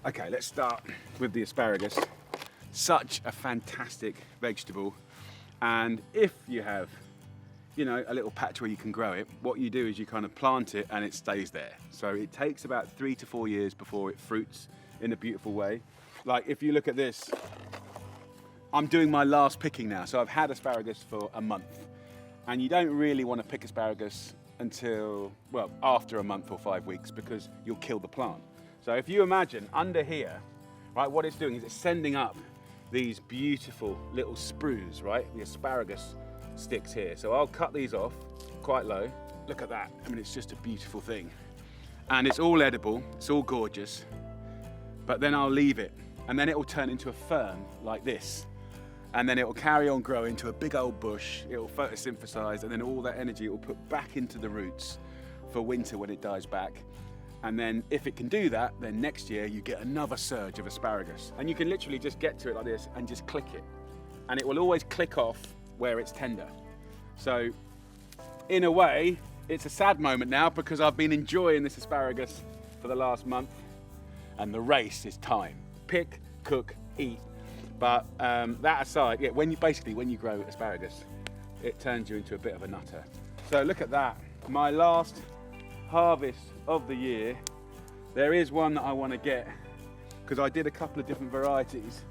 Okay, let's start with the asparagus. Such a fantastic vegetable. And if you have, you know, a little patch where you can grow it, what you do is you kind of plant it and it stays there. So it takes about 3 to 4 years before it fruits in a beautiful way. Like if you look at this, I'm doing my last picking now. So I've had asparagus for a month. And you don't really want to pick asparagus until, well, after a month or 5 weeks because you'll kill the plant. So if you imagine under here, right, what it's doing is it's sending up these beautiful little sprues, right? The asparagus sticks here. So I'll cut these off quite low. Look at that. I mean, it's just a beautiful thing. And it's all edible, it's all gorgeous. But then I'll leave it and then it will turn into a fern like this. And then it will carry on growing into a big old bush. It will photosynthesize and then all that energy it will put back into the roots for winter when it dies back. And then if it can do that, then next year you get another surge of asparagus. And you can literally just get to it like this and just click it. And it will always click off where it's tender. So in a way, it's a sad moment now because I've been enjoying this asparagus for the last month and the race is time. Pick, cook, eat. But that aside, yeah, when you grow asparagus, it turns you into a bit of a nutter. So look at that, my last harvest of the year. There is one that I want to get because I did a couple of different varieties,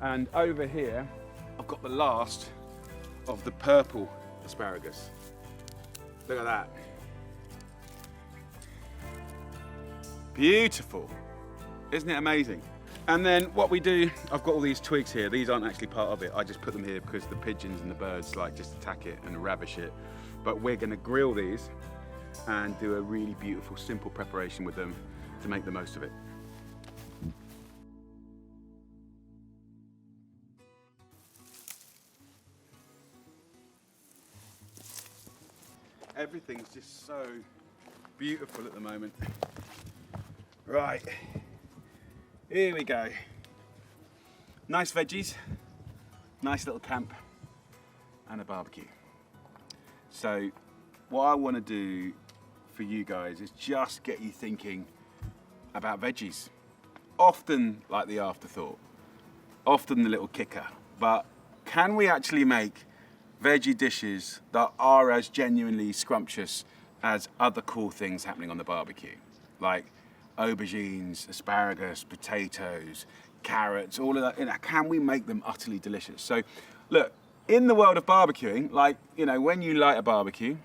and over here I've got the last of the purple asparagus. Look at that. Beautiful. Isn't it amazing? And then what we do, I've got all these twigs here. These aren't actually part of it. I just put them here because the pigeons and the birds like just attack it and ravish it. But we're going to grill these and do a really beautiful, simple preparation with them to make the most of it. Everything's just so beautiful at the moment. Right, here we go. Nice veggies, nice little camp, and a barbecue. So what I want to do for you guys is just get you thinking about veggies. Often like the afterthought, often the little kicker, but can we actually make veggie dishes that are as genuinely scrumptious as other cool things happening on the barbecue? Like aubergines, asparagus, potatoes, carrots, all of that. You know, can we make them utterly delicious? So look, in the world of barbecuing, like, you know, when you light a barbecue,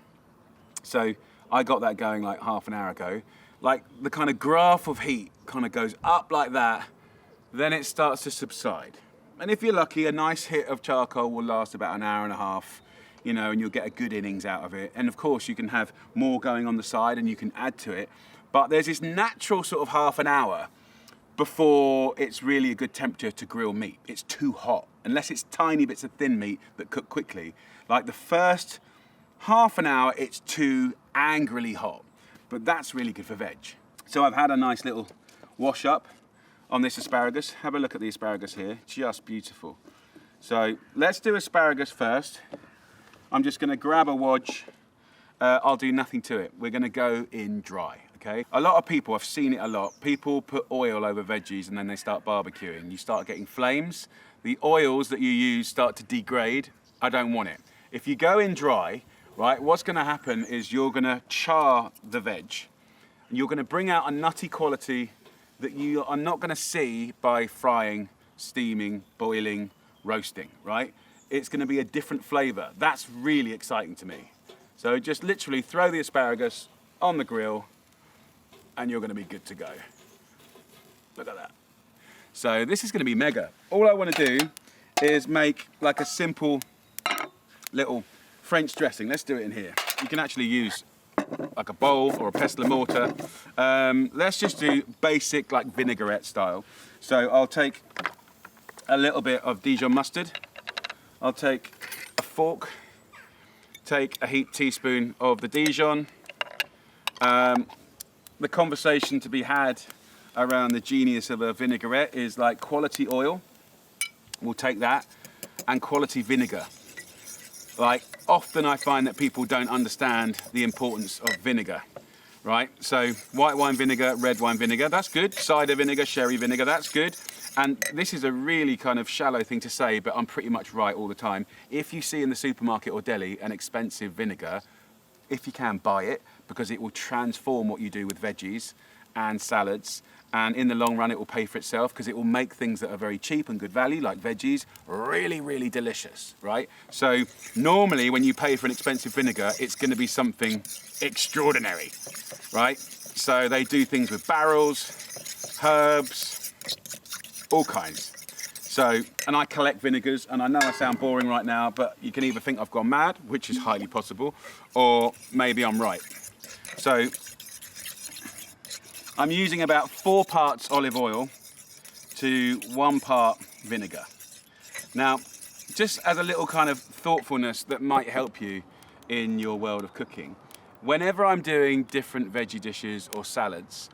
so I got that going like half an hour ago, like the kind of graph of heat kind of goes up like that, then it starts to subside. And if you're lucky, a nice hit of charcoal will last about an hour and a half, you know, and you'll get a good innings out of it. And of course you can have more going on the side and you can add to it. But there's this natural sort of half an hour before it's really a good temperature to grill meat. It's too hot, unless it's tiny bits of thin meat that cook quickly. Like the first half an hour, it's too angrily hot, but that's really good for veg. So I've had a nice little wash up on this asparagus. Have a look at the asparagus here, just beautiful. So let's do asparagus first. I'm just gonna grab a wodge. I'll do nothing to it. We're gonna go in dry. Okay. A lot of people, I've seen it a lot, people put oil over veggies and then they start barbecuing. You start getting flames. The oils that you use start to degrade. I don't want it. If you go in dry, right, what's gonna happen is you're gonna char the veg. And you're gonna bring out a nutty quality that you are not gonna see by frying, steaming, boiling, roasting, right? It's gonna be a different flavor. That's really exciting to me. So just literally throw the asparagus on the grill and you're gonna be good to go. Look at that. So this is gonna be mega. All I wanna do is make like a simple little French dressing. Let's do it in here. You can actually use like a bowl or a pestle and mortar. Let's just do basic like vinaigrette style. So I'll take a little bit of Dijon mustard. I'll take a fork, take a heaped teaspoon of the Dijon. The conversation to be had around the genius of a vinaigrette is like quality oil, we'll take that, and quality vinegar. Like often I find that people don't understand the importance of vinegar. right? So white wine vinegar, red wine vinegar, that's good. Cider vinegar, sherry vinegar, that's good. And this is a really kind of shallow thing to say, but I'm pretty much right all the time. If you see in the supermarket or deli an expensive vinegar, if you can, buy it, because it will transform what you do with veggies and salads. And in the long run, it will pay for itself, because it will make things that are very cheap and good value, like veggies, really, really delicious, right? So normally when you pay for an expensive vinegar, it's going to be something extraordinary, right? So they do things with barrels, herbs, all kinds. So, and I collect vinegars, and I know I sound boring right now, but you can either think I've gone mad, which is highly possible, or maybe I'm right. So I'm using about 4 parts olive oil to 1 part vinegar. Now, just as a little kind of thoughtfulness that might help you in your world of cooking, whenever I'm doing different veggie dishes or salads,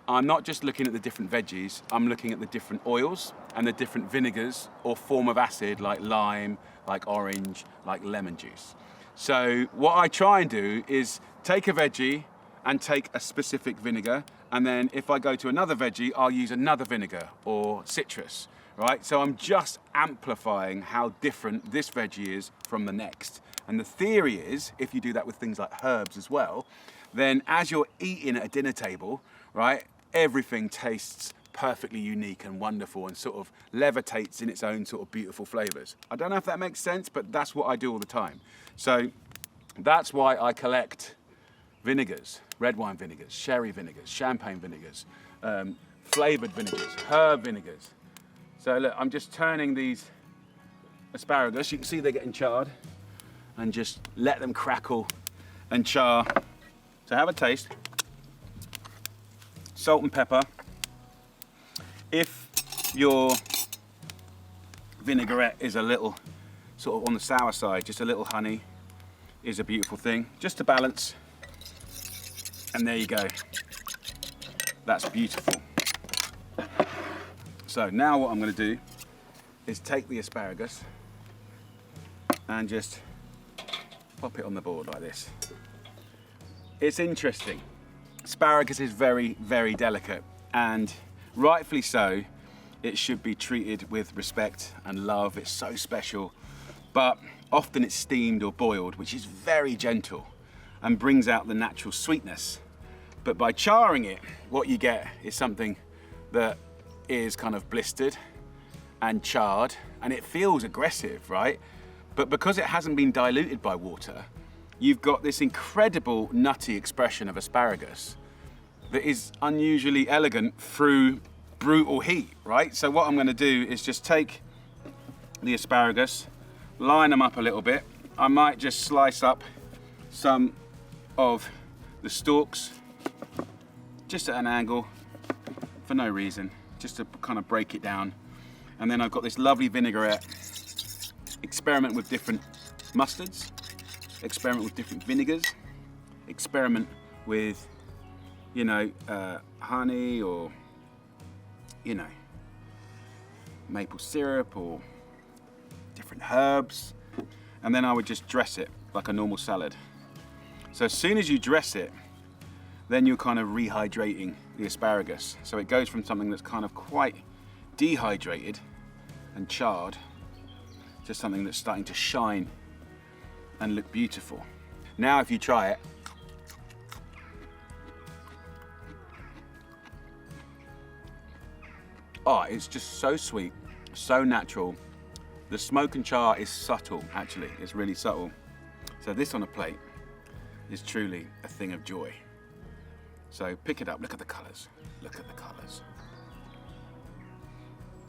I'm not just looking at the different veggies, I'm looking at the different oils and the different vinegars or form of acid, like lime, like orange, like lemon juice. So what I try and do is take a veggie and take a specific vinegar, and then if I go to another veggie, I'll use another vinegar or citrus, right? So I'm just amplifying how different this veggie is from the next. And the theory is, if you do that with things like herbs as well, then as you're eating at a dinner table, right, everything tastes perfectly unique and wonderful and sort of levitates in its own sort of beautiful flavors. I don't know if that makes sense, but that's what I do all the time. So that's why I collect vinegars, red wine vinegars, sherry vinegars, champagne vinegars, flavored vinegars, herb vinegars. So look, I'm just turning these asparagus, you can see they're getting charred, and just let them crackle and char. So have a taste. Salt and pepper. If your vinaigrette is a little sort of on the sour side, just a little honey is a beautiful thing, just to balance. And there you go. That's beautiful. So now what I'm going to do is take the asparagus and just pop it on the board like this. It's interesting. Asparagus is very, very delicate, and rightfully so. It should be treated with respect and love. It's so special, but often it's steamed or boiled, which is very gentle and brings out the natural sweetness. But by charring it, what you get is something that is kind of blistered and charred, and it feels aggressive, right? But because it hasn't been diluted by water, you've got this incredible nutty expression of asparagus that is unusually elegant through brutal heat, right? So what I'm going to do is just take the asparagus, line them up a little bit. I might just slice up some of the stalks just at an angle for no reason, just to kind of break it down. And then I've got this lovely vinaigrette. Experiment with different mustards, experiment with different vinegars, experiment with, you know, honey or, you know, maple syrup or different herbs. And then I would just dress it like a normal salad. So as soon as you dress it, then you're kind of rehydrating the asparagus. So it goes from something that's kind of quite dehydrated and charred to something that's starting to shine and look beautiful. Now if you try it, oh, it's just so sweet, so natural. The smoke and char is subtle, actually, it's really subtle. So this on a plate is truly a thing of joy. So pick it up, look at the colours, look at the colours.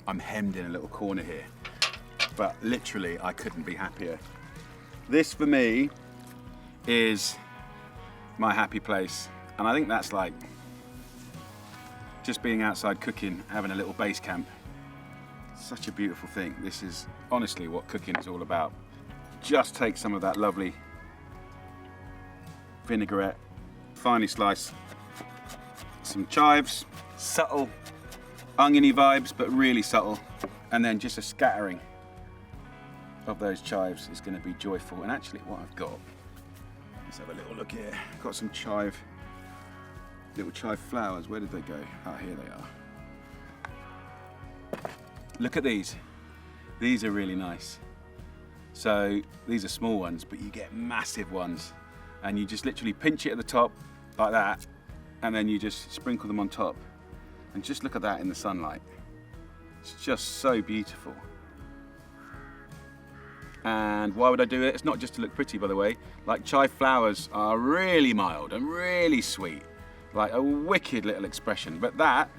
I'm hemmed in a little corner here, but literally I couldn't be happier. This for me is my happy place, and I think that's like just being outside cooking, having a little base camp. Such a beautiful thing. This is honestly what cooking is all about. Just take some of that lovely vinaigrette, finely slice some chives, subtle oniony vibes, but really subtle, and then just a scattering of those chives is going to be joyful. And actually what I've got, let's have a little look here, I've got some chive little chive flowers. Where did they go? Ah, here they are. Look at these. These are really nice. So these are small ones, but you get massive ones. And you just literally pinch it at the top like that, and then you just sprinkle them on top. And just look at that in the sunlight. It's just so beautiful. And why would I do it? It's not just to look pretty, by the way. Like, chive flowers are really mild and really sweet. Like a wicked little expression. But that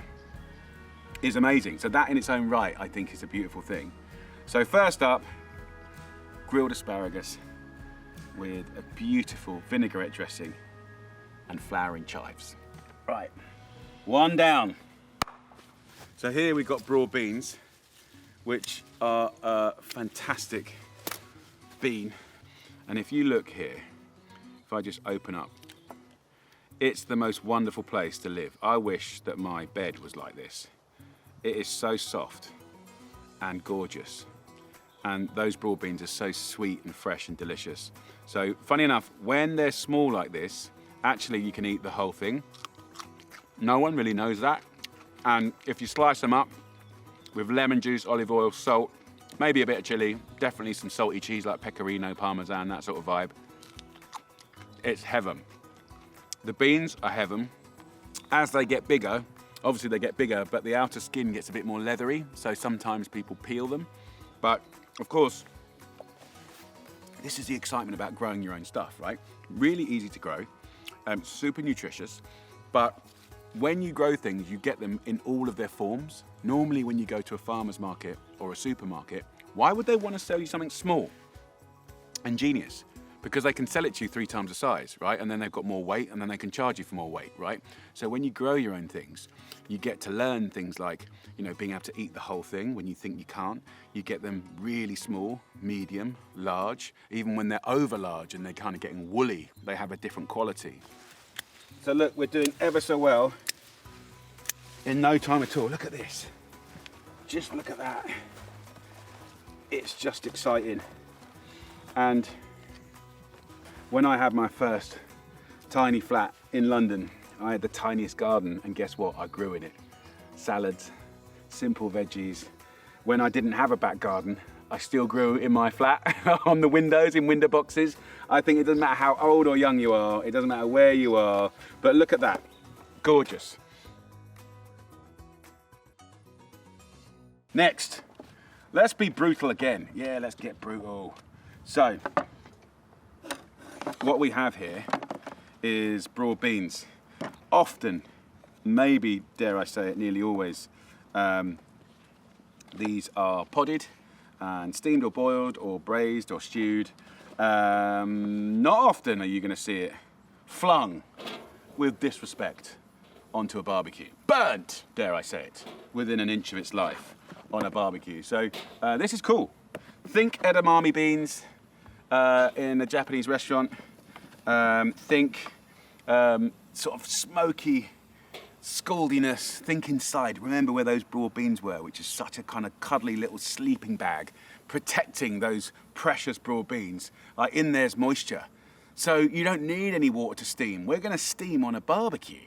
is amazing. So that in its own right, I think, is a beautiful thing. So first up, grilled asparagus with a beautiful vinaigrette dressing and flowering chives. Right, one down. So here we've got broad beans, which are a fantastic bean. And if you look here, if I just open up, it's the most wonderful place to live. I wish that my bed was like this. It is so soft and gorgeous. And those broad beans are so sweet and fresh and delicious. So funny enough, when they're small like this, actually you can eat the whole thing. No one really knows that. And if you slice them up with lemon juice, olive oil, salt, maybe a bit of chili, definitely some salty cheese like pecorino, parmesan, that sort of vibe, it's heaven. The beans are heaven. As they get bigger, obviously they get bigger, but the outer skin gets a bit more leathery, so sometimes people peel them. But of course, this is the excitement about growing your own stuff, right? Really easy to grow, super nutritious, but when you grow things, you get them in all of their forms. Normally when you go to a farmer's market or a supermarket, why would they want to sell you something small and genius? Because they can sell it to you 3 times the size, right? And then they've got more weight, and then they can charge you for more weight, right? So when you grow your own things, you get to learn things like, you know, being able to eat the whole thing when you think you can't. You get them really small, medium, large. Even when they're over large and they're kind of getting woolly, they have a different quality. So look, we're doing ever so well in no time at all. Look at this. Just look at that. It's just exciting. And when I had my first tiny flat in London, I had the tiniest garden, and guess what? I grew in it. Salads, simple veggies. When I didn't have a back garden, I still grew in my flat on the windows, in window boxes. I think it doesn't matter how old or young you are, it doesn't matter where you are, but look at that, gorgeous. Next, let's be brutal again. Yeah, let's get brutal. So, what we have here is broad beans. Often, maybe, dare I say it, nearly always, these are podded and steamed or boiled or braised or stewed. Not often are you going to see it flung with disrespect onto a barbecue. Burnt, dare I say it, within an inch of its life on a barbecue. So this is cool. Think edamame beans in a Japanese restaurant. Think sort of smoky scaldiness. Think inside. Remember where those broad beans were, which is such a kind of cuddly little sleeping bag protecting those precious broad beans. Like, in there's moisture. So you don't need any water to steam. We're going to steam on a barbecue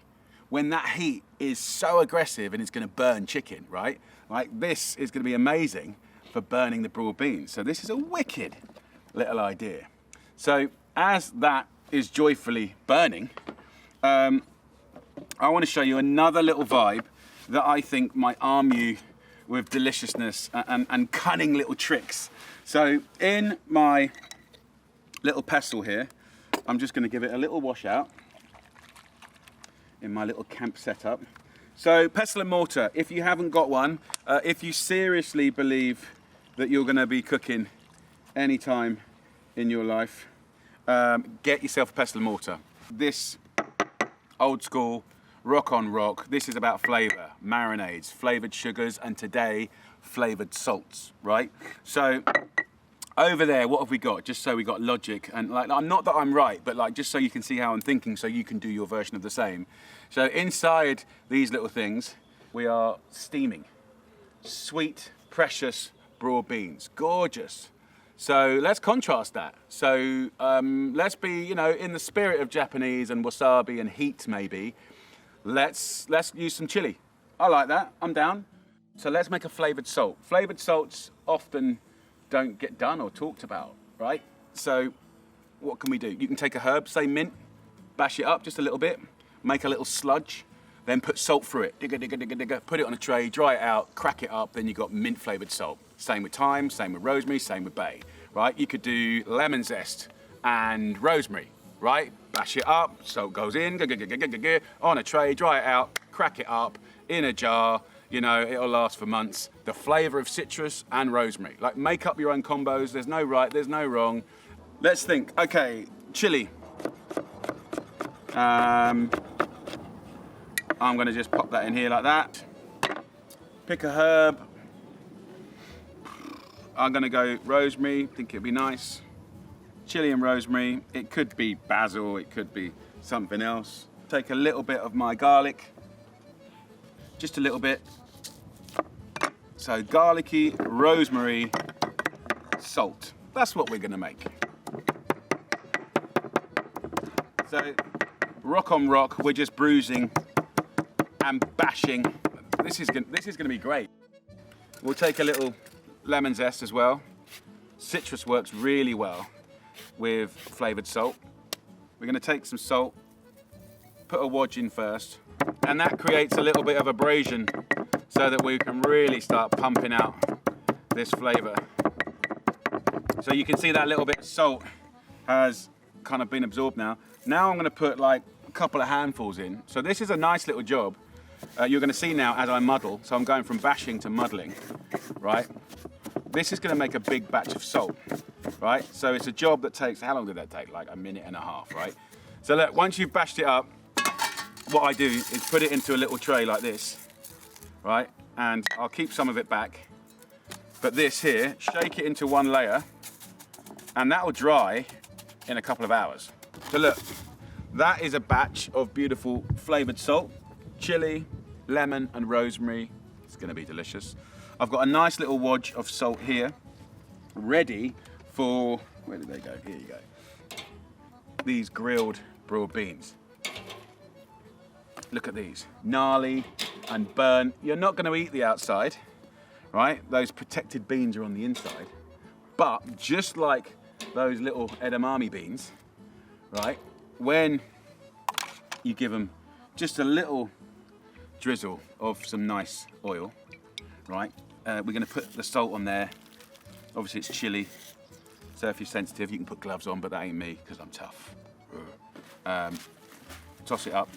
when that heat is so aggressive and it's going to burn chicken, right? Like, this is going to be amazing for burning the broad beans. So this is a wicked little idea. So as that is joyfully burning, I want to show you another little vibe that I think might arm you with deliciousness and cunning little tricks. So in my little pestle here, I'm just going to give it a little wash out in my little camp setup. So pestle and mortar, if you haven't got one, if you seriously believe that you're going to be cooking any time in your life, get yourself a pestle and mortar. This old school, rock on rock, this is about flavour, marinades, flavoured sugars, and today, flavoured salts, right? So over there, what have we got? Just so we got logic, and like, not that I'm right, but like just so you can see how I'm thinking, so you can do your version of the same. So inside these little things, we are steaming sweet, precious broad beans, gorgeous. So let's contrast that. So let's be, you know, in the spirit of Japanese and wasabi and heat maybe. let's use some chili. I like that, I'm down. So let's make a flavored salt. Flavored salts often don't get done or talked about, right? So what can we do? You can take a herb, say mint, bash it up just a little bit, make a little sludge, then put salt through it, digga, digga, digga, digga, put it on a tray, dry it out, crack it up, then you've got mint flavored salt. Same with thyme, same with rosemary, same with bay, right? You could do lemon zest and rosemary, right? Bash it up, salt goes in, on a tray, dry it out, crack it up, in a jar, you know, it'll last for months. The flavor of citrus and rosemary. Like, make up your own combos, there's no right, there's no wrong. Let's think, okay, chili. I'm gonna just pop that in here like that. Pick a herb. I'm gonna go rosemary, think it'd be nice. Chili and rosemary. It could be basil, it could be something else. Take a little bit of my garlic, just a little bit. So garlicky, rosemary, salt. That's what we're gonna make. So rock on rock, we're just bruising and bashing. This is gonna be great. We'll take a little lemon zest as well. Citrus works really well with flavored salt. We're gonna take some salt, put a wodge in first, and that creates a little bit of abrasion so that we can really start pumping out this flavor. So you can see that little bit of salt has kind of been absorbed now. Now I'm gonna put like a couple of handfuls in. So this is a nice little job. You're gonna see now as I muddle, so I'm going from bashing to muddling, right? This is gonna make a big batch of salt, right? So it's a job that takes, how long did that take? Like a minute and a half, right? So look, once you've bashed it up, what I do is put it into a little tray like this, right? And I'll keep some of it back. But this here, shake it into one layer, and that will dry in a couple of hours. So look, that is a batch of beautiful flavored salt, chili, lemon, and rosemary. It's gonna be delicious. I've got a nice little wodge of salt here, ready for, where did they go? Here you go. These grilled broad beans. Look at these, gnarly and burnt. You're not gonna eat the outside, right? Those protected beans are on the inside. But just like those little edamame beans, right? When you give them just a little drizzle of some nice oil, right? We're gonna put the salt on there. Obviously it's chili, so if you're sensitive, you can put gloves on, but that ain't me, because I'm tough. Toss it up.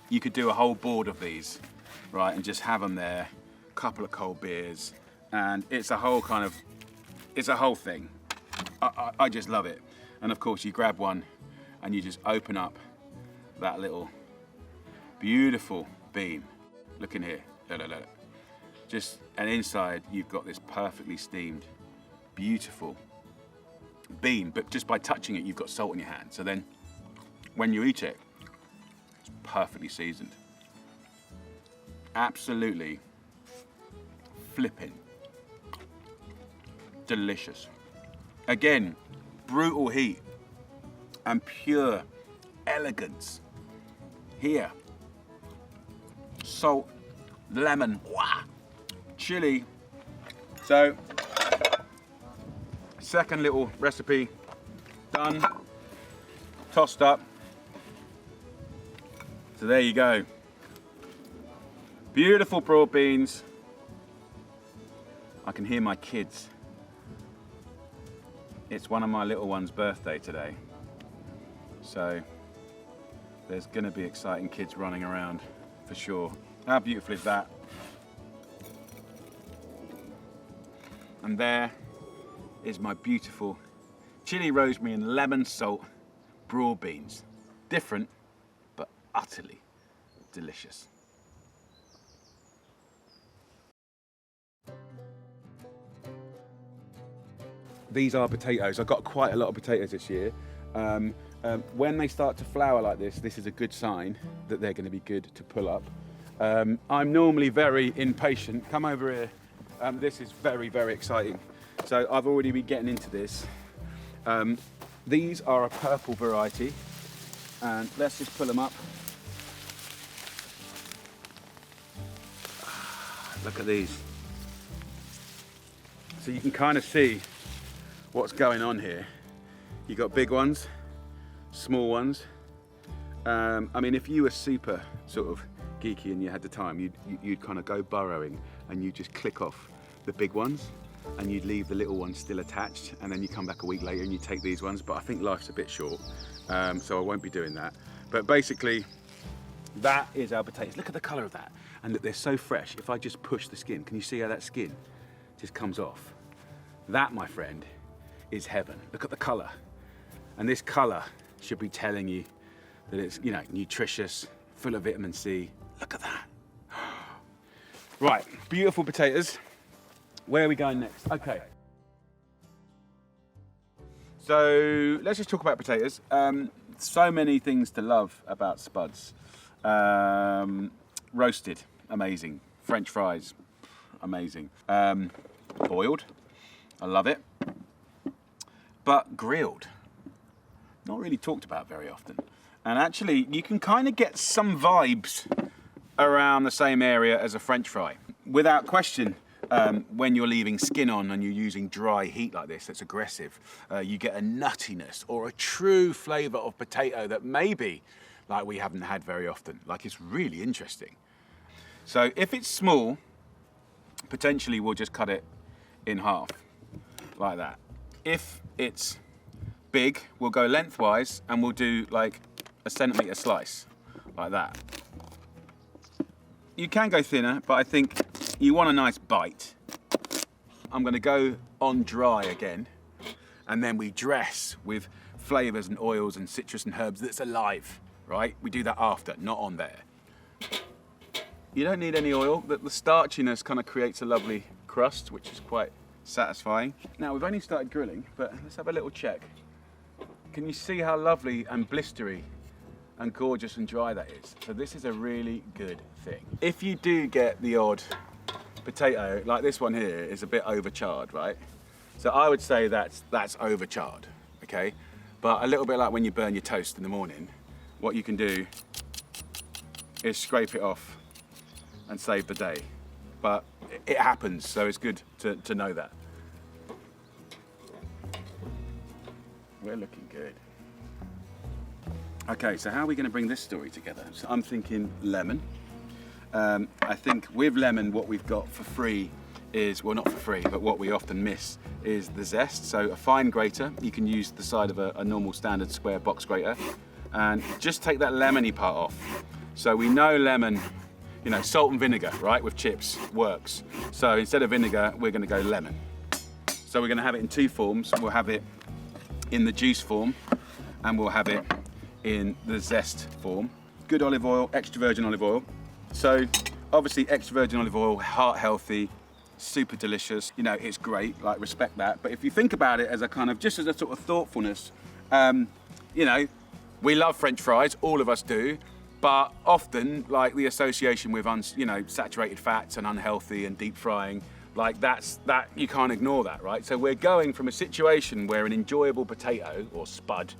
You could do a whole board of these, right, and just have them there, couple of cold beers, and it's a whole kind of, it's a whole thing. I just love it. And of course you grab one and you just open up that little beautiful bean. Look in here, look, look, look. Just, and inside you've got this perfectly steamed, beautiful bean, but just by touching it, you've got salt in your hand. So then when you eat it, it's perfectly seasoned. Absolutely flipping delicious. Again, brutal heat and pure elegance. Here, salt, lemon, wah, chili. So, second little recipe done, tossed up. So there you go. Beautiful broad beans. I can hear my kids. It's one of my little one's birthday today. So there's gonna be exciting kids running around for sure. How beautiful is that? And there is my beautiful chili, rosemary and lemon salt broad beans. Different, but utterly delicious. These are potatoes. I've got quite a lot of potatoes this year. When they start to flower like this is a good sign that they're going to be good to pull up. I'm normally very impatient. Come over here. This is very, very exciting. So I've already been getting into this. These are a purple variety. And let's just pull them up. Look at these. So you can kind of see what's going on here. You've got big ones, small ones. I mean, if you were super sort of geeky and you had the time, you'd kind of go burrowing and you just click off the big ones and you'd leave the little ones still attached, and then you come back a week later and you take these ones. But I think life's a bit short, so I won't be doing that. But basically, that is our potatoes. Look at the colour of that. And look, they're so fresh. If I just push the skin, can you see how that skin just comes off? That, my friend, is heaven. Look at the colour. And this colour should be telling you that it's, you know, nutritious, full of vitamin C. Look at that. Right, beautiful potatoes. Where are we going next? Okay. So let's just talk about potatoes. So many things to love about spuds. Roasted, amazing. French fries, amazing. Boiled, I love it. But grilled, not really talked about very often. And actually, you can kind of get some vibes around the same area as a French fry. Without question, when you're leaving skin on and you're using dry heat like this that's aggressive, you get a nuttiness or a true flavour of potato that maybe like we haven't had very often. Like, it's really interesting. So if it's small, potentially we'll just cut it in half like that. If it's big, we'll go lengthwise and we'll do like a centimetre slice like that. You can go thinner, but I think you want a nice bite. I'm going to go on dry again, and then we dress with flavours and oils and citrus and herbs that's alive, right? We do that after, not on there. You don't need any oil. The starchiness kind of creates a lovely crust, which is quite satisfying. Now, we've only started grilling, but let's have a little check. Can you see how lovely and blistery and gorgeous and dry that is? So this is a really good thing. If you do get the odd potato, like this one here is a bit overcharred, right? So I would say that's overcharred, okay? But a little bit like when you burn your toast in the morning, what you can do is scrape it off and save the day. But it happens, so it's good to know that. We're looking good. Okay, so how are we going to bring this story together? So I'm thinking lemon. I think with lemon, what we've got for free is, well, not for free, but what we often miss is the zest. So a fine grater, you can use the side of a normal standard square box grater, and just take that lemony part off. So we know lemon, you know, salt and vinegar, right, with chips works. So instead of vinegar, we're going to go lemon. So we're going to have it in two forms. We'll have it in the juice form, and we'll have it in the zest form. Good olive oil, extra virgin olive oil. So obviously extra virgin olive oil, heart healthy, super delicious. You know, it's great, like, respect that. But if you think about it as a kind of, just as a sort of thoughtfulness, you know, we love French fries, all of us do, but often, like, the association with, you know, saturated fats and unhealthy and deep frying, like, that you can't ignore that, right? So we're going from a situation where an enjoyable potato or spud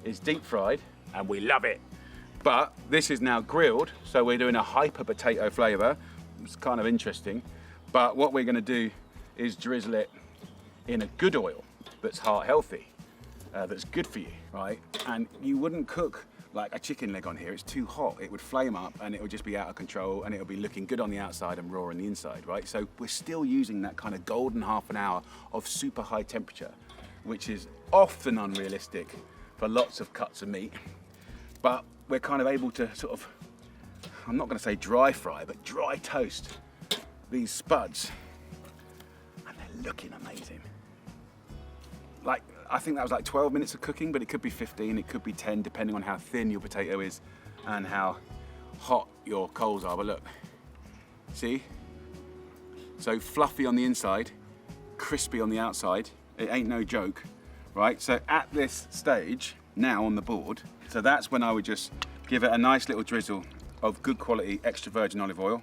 is deep fried, and we love it. But this is now grilled, so we're doing a hyper potato flavour. It's kind of interesting. But what we're going to do is drizzle it in a good oil that's heart healthy, that's good for you, right? And you wouldn't cook like a chicken leg on here. It's too hot. It would flame up and it would just be out of control, and it'll be looking good on the outside and raw on the inside, right? So we're still using that kind of golden half an hour of super high temperature, which is often unrealistic for lots of cuts of meat. But we're kind of able to sort of, I'm not going to say dry fry, but dry toast these spuds, and they're looking amazing. Like, I think that was like 12 minutes of cooking, but it could be 15, it could be 10, depending on how thin your potato is and how hot your coals are. But look, see? So fluffy on the inside, crispy on the outside. It ain't no joke, right? So at this stage, now on the board, so that's when I would just give it a nice little drizzle of good quality extra virgin olive oil,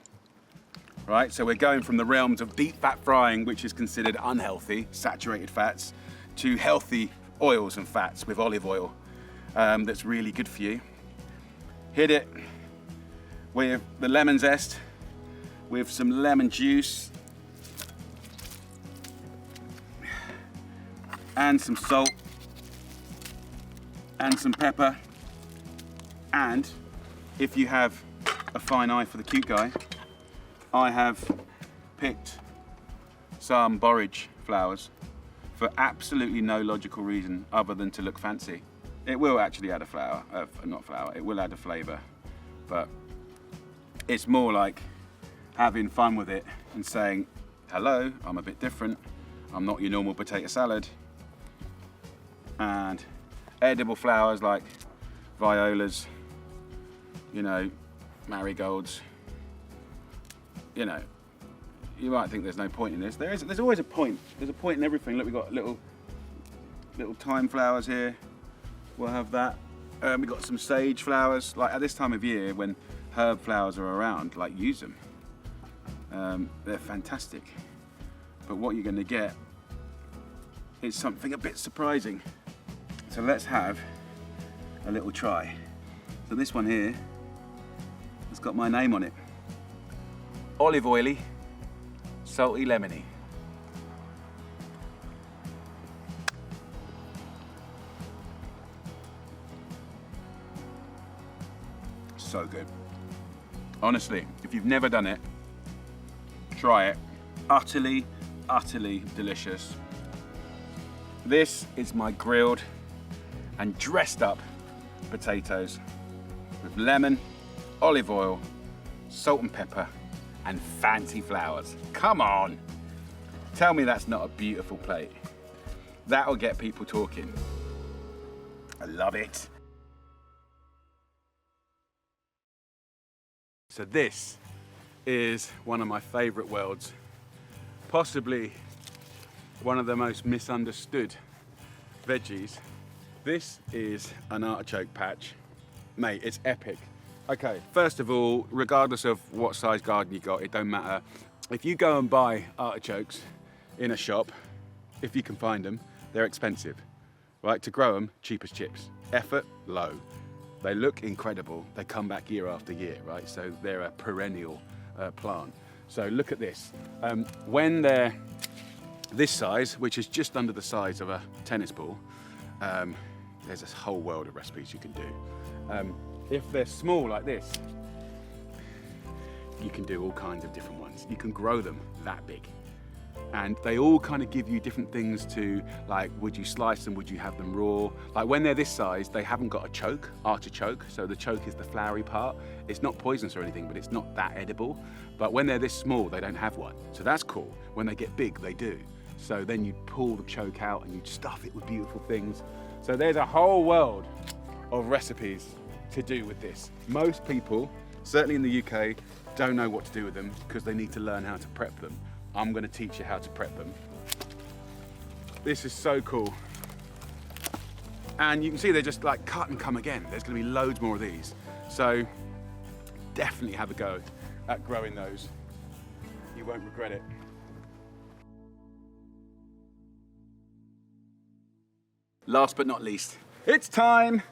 right? So we're going from the realms of deep fat frying, which is considered unhealthy, saturated fats, to healthy oils and fats with olive oil that's really good for you. hit it with the lemon zest, with some lemon juice, and some salt, and some pepper, and if you have a fine eye for the cute guy, I have picked some borage flowers for absolutely no logical reason other than to look fancy. It will actually add a flower, not flower, it will add a flavour, but it's more like having fun with it and saying, hello, I'm a bit different, I'm not your normal potato salad. And edible flowers like violas, you know, marigolds, you know, you might think there's no point in this. There's always a point. There's a point in everything. Look, we've got little thyme flowers here. We'll have that. We've got some sage flowers. Like at this time of year when herb flowers are around, like use them. They're fantastic. But what you're going to get is something a bit surprising. So let's have a little try. So this one here has got my name on it. Olive oily, salty lemony. So good. Honestly, if you've never done it, try it. Utterly, utterly delicious. This is my grilled and dressed up potatoes with lemon, olive oil, salt and pepper, and fancy flowers. Come on, tell me that's not a beautiful plate. That'll get people talking. I love it. So this is one of my favorite worlds, possibly one of the most misunderstood veggies. This is an artichoke patch. Mate, it's epic. Okay, first of all, regardless of what size garden you got, it don't matter. If you go and buy artichokes in a shop, if you can find them, they're expensive, right? To grow them, cheap as chips. Effort, low. They look incredible. They come back year after year, right? So they're a perennial plant. So look at this. When they're this size, which is just under the size of a tennis ball, there's this whole world of recipes you can do. If they're small like this, you can do all kinds of different ones. You can grow them that big. And they all kind of give you different things to, like, would you slice them, would you have them raw? Like when they're this size, they haven't got a choke, artichoke, so the choke is the flowery part. It's not poisonous or anything, but it's not that edible. But when they're this small, they don't have one. So that's cool. When they get big, they do. So then you pull the choke out and you stuff it with beautiful things. So there's a whole world of recipes to do with this. Most people, certainly in the UK, don't know what to do with them because they need to learn how to prep them. I'm going to teach you how to prep them. This is so cool. And you can see they're just like cut and come again. There's going to be loads more of these. So definitely have a go at growing those. You won't regret it. Last but not least, it's time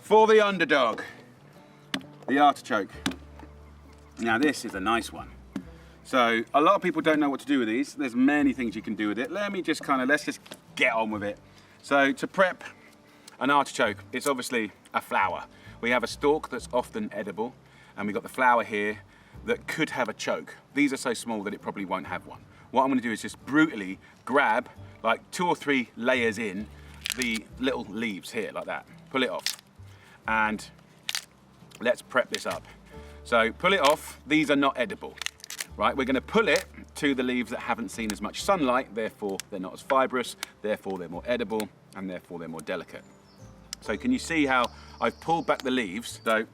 for the underdog, the artichoke. Now this is a nice one. So a lot of people don't know what to do with these. There's many things you can do with it. Let's just get on with it. So to prep an artichoke, it's obviously a flower. We have a stalk that's often edible, and we've got the flower here that could have a choke. These are so small that it probably won't have one. What I'm gonna do is just brutally grab like 2 or 3 layers in the little leaves here, like that. Pull it off, and let's prep this up. So pull it off. These are not edible. Right, we're going to pull it to the leaves that haven't seen as much sunlight, therefore they're not as fibrous, therefore they're more edible, and therefore they're more delicate. So can you see how I've pulled back the leaves? So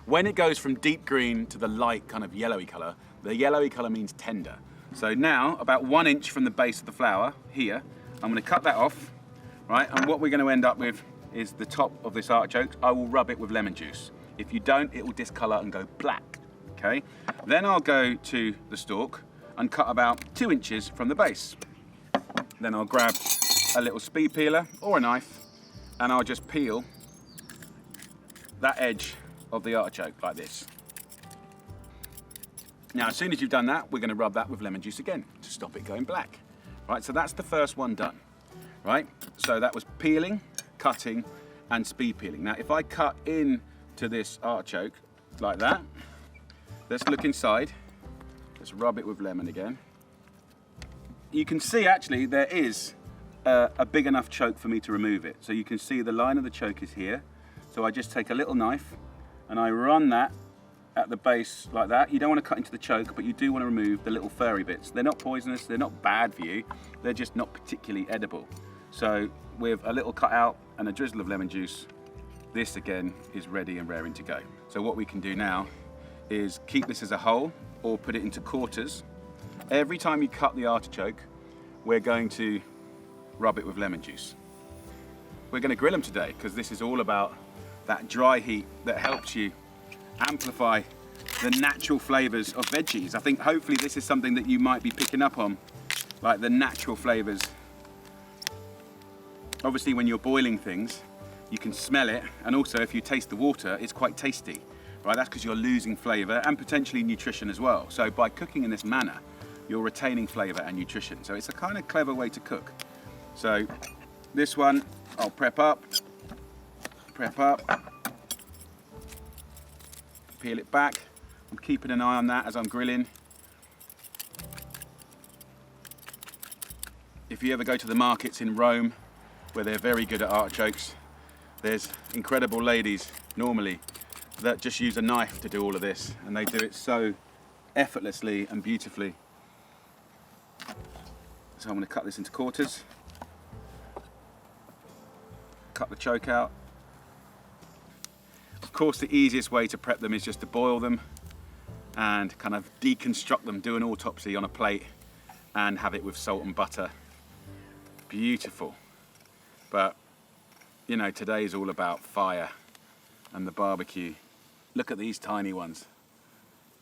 when it goes from deep green to the light kind of yellowy colour, the yellowy colour means tender. So now, about 1 inch from the base of the flower, here, I'm going to cut that off, right, and what we're going to end up with is the top of this artichoke. I will rub it with lemon juice. If you don't, it will discolour and go black. Okay, then I'll go to the stalk and cut about 2 inches from the base. Then I'll grab a little speed peeler or a knife and I'll just peel that edge of the artichoke, like this. Now, as soon as you've done that, we're going to rub that with lemon juice again to stop it going black. Right, so that's the first one done. Right, so that was peeling, cutting, and speed peeling. Now, if I cut into this artichoke like that, let's look inside. Let's rub it with lemon again. You can see actually there is a big enough choke for me to remove it. So you can see the line of the choke is here. So I just take a little knife and I run that at the base like that. You don't want to cut into the choke, but you do want to remove the little furry bits. They're not poisonous, they're not bad for you, they're just not particularly edible. So with a little cut out and a drizzle of lemon juice, this again is ready and raring to go. So what we can do now is keep this as a whole or put it into quarters. Every time you cut the artichoke, we're going to rub it with lemon juice. We're going to grill them today because this is all about that dry heat that helps you amplify the natural flavors of veggies. I think hopefully this is something that you might be picking up on, like the natural flavors. Obviously when you're boiling things, you can smell it, and also if you taste the water, it's quite tasty, right? That's because you're losing flavor and potentially nutrition as well. So by cooking in this manner, you're retaining flavor and nutrition. So it's a kind of clever way to cook. So this one, I'll prep up, peel it back. I'm keeping an eye on that as I'm grilling. If you ever go to the markets in Rome, where they're very good at artichokes, there's incredible ladies normally that just use a knife to do all of this, and they do it so effortlessly and beautifully. So I'm going to cut this into quarters, cut the choke out. Of course, the easiest way to prep them is just to boil them and kind of deconstruct them, do an autopsy on a plate and have it with salt and butter. Beautiful. But, you know, today's all about fire and the barbecue. Look at these tiny ones.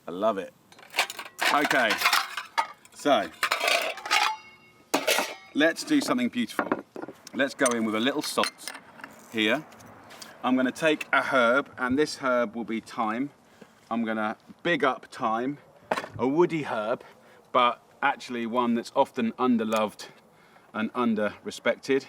I love it. Okay, so let's do something beautiful. Let's go in with a little salt here. I'm going to take a herb, and this herb will be thyme. I'm going to big up thyme, a woody herb, but actually one that's often underloved and under-respected.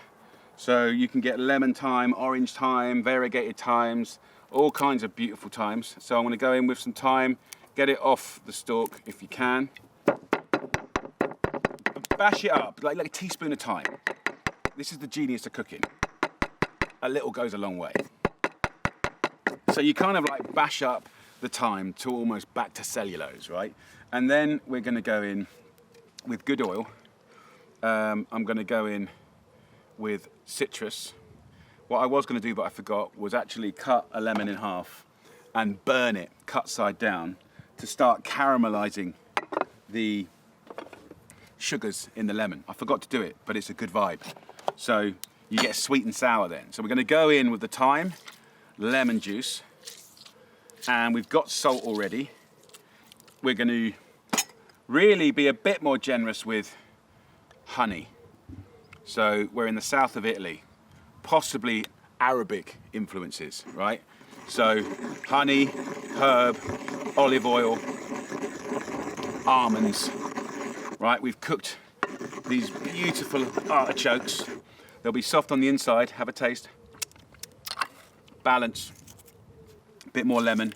So you can get lemon thyme, orange thyme, variegated thymes, all kinds of beautiful thymes. So I'm going to go in with some thyme, get it off the stalk if you can. Bash it up, like a teaspoon of thyme. This is the genius of cooking. A little goes a long way. So you kind of like bash up the thyme to almost back to cellulose, right? And then we're going to go in with good oil. I'm going to go in with citrus. What I was going to do, but I forgot, was actually cut a lemon in half and burn it, cut side down, to start caramelizing the sugars in the lemon. I forgot to do it, but it's a good vibe. So you get sweet and sour then. So we're going to go in with the thyme, lemon juice, and we've got salt already. We're going to really be a bit more generous with honey. So we're in the south of Italy, possibly Arabic influences, right? So honey, herb, olive oil, almonds, right? We've cooked these beautiful artichokes. They'll be soft on the inside. Have a taste. Balance. A bit more lemon.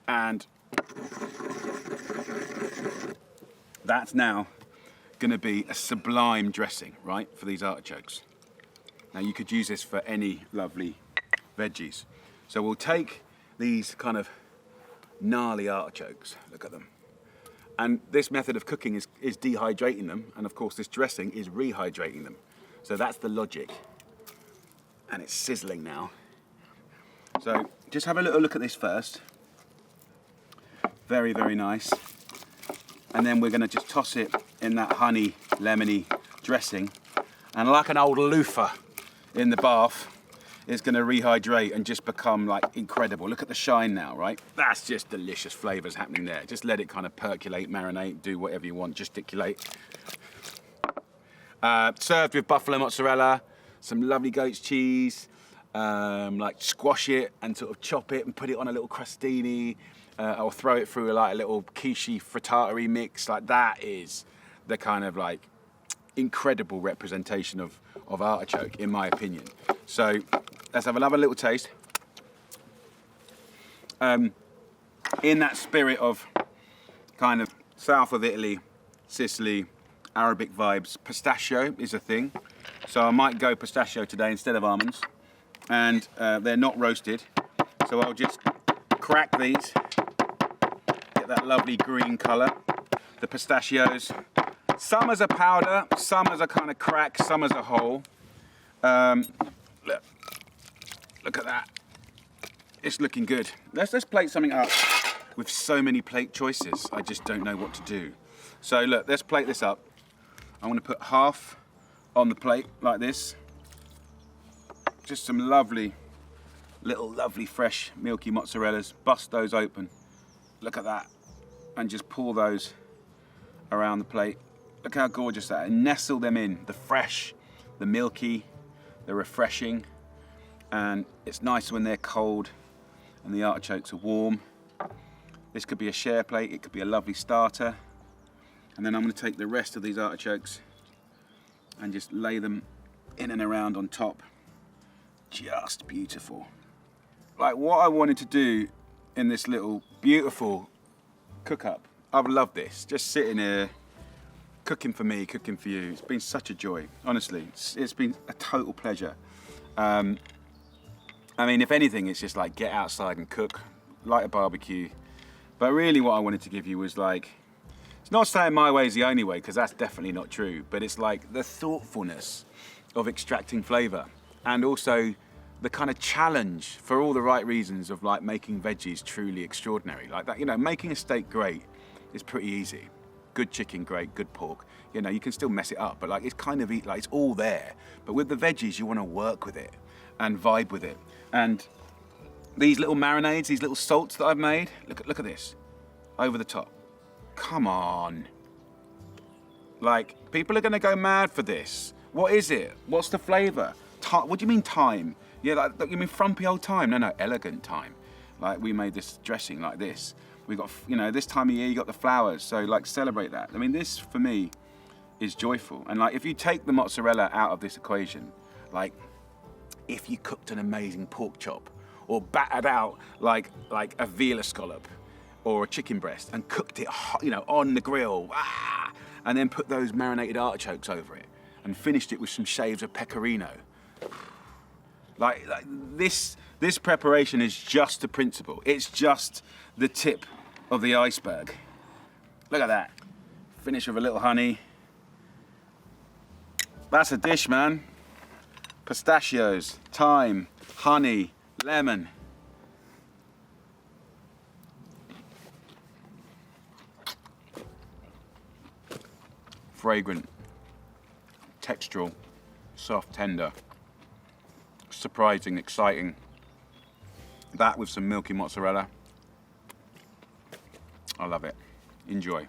And that's now going to be a sublime dressing, right, for these artichokes. Now you could use this for any lovely veggies. So we'll take these kind of gnarly artichokes, look at them. And this method of cooking is dehydrating them, and of course this dressing is rehydrating them. So that's the logic. And it's sizzling now. So just have a little look at this first. Very, very nice. And then we're going to just toss it in that honey, lemony dressing. And like an old loofah in the bath, it's going to rehydrate and just become like incredible. Look at the shine now, right? That's just delicious flavors happening there. Just let it kind of percolate, marinate, do whatever you want, gesticulate. Served with buffalo mozzarella, some lovely goat's cheese, like squash it and sort of chop it and put it on a little crostini, or throw it through like a little quiche frittata mix. Like that is the kind of like incredible representation of artichoke, in my opinion. So let's have another little taste. In that spirit of kind of south of Italy, Sicily, Arabic vibes, pistachio is a thing. So I might go pistachio today instead of almonds. And they're not roasted. So I'll just crack these, get that lovely green colour. The pistachios, some as a powder, some as a kind of crack, some as a whole. Look at that. It's looking good. Let's plate something up. With so many plate choices, I just don't know what to do. So look, let's plate this up. I'm going to put half on the plate like this. Just some lovely fresh milky mozzarella's. Bust those open. Look at that. And just pour those around the plate. Look how gorgeous that is. And nestle them in. The fresh, the milky, the refreshing. And it's nice when they're cold and the artichokes are warm. This could be a share plate, it could be a lovely starter. And then I'm going to take the rest of these artichokes and just lay them in and around on top. Just beautiful. Like what I wanted to do in this little beautiful cook up. I've loved this, just sitting here, cooking for me, cooking for you. It's been such a joy, honestly. It's been a total pleasure. I mean, if anything, it's just like get outside and cook, light a barbecue. But really what I wanted to give you was like, it's not saying my way is the only way, because that's definitely not true, but it's like the thoughtfulness of extracting flavour, and also the kind of challenge for all the right reasons of like making veggies truly extraordinary. Like that, you know, making a steak great is pretty easy. Good chicken great, good pork. You know, you can still mess it up, but like it's kind of like it's all there. But with the veggies, you want to work with it and vibe with it. And these little marinades, these little salts that I've made, look at this, over the top. Come on. Like, people are gonna go mad for this. What is it? What's the flavor? What do you mean thyme? Yeah, like, you mean frumpy old thyme? No, elegant thyme. Like, we made this dressing like this. We got, you know, this time of year you got the flowers, so like celebrate that. I mean, this for me is joyful. And like, if you take the mozzarella out of this equation, like, if you cooked an amazing pork chop, or battered out like a veal scallop or a chicken breast and cooked it, you know, on the grill, and then put those marinated artichokes over it and finished it with some shaves of pecorino. Like this preparation is just the principle. It's just the tip of the iceberg. Look at that. Finish with a little honey. That's a dish, man. Pistachios, thyme, honey, lemon. Fragrant, textural, soft, tender, surprising, exciting. That with some milky mozzarella. I love it. Enjoy.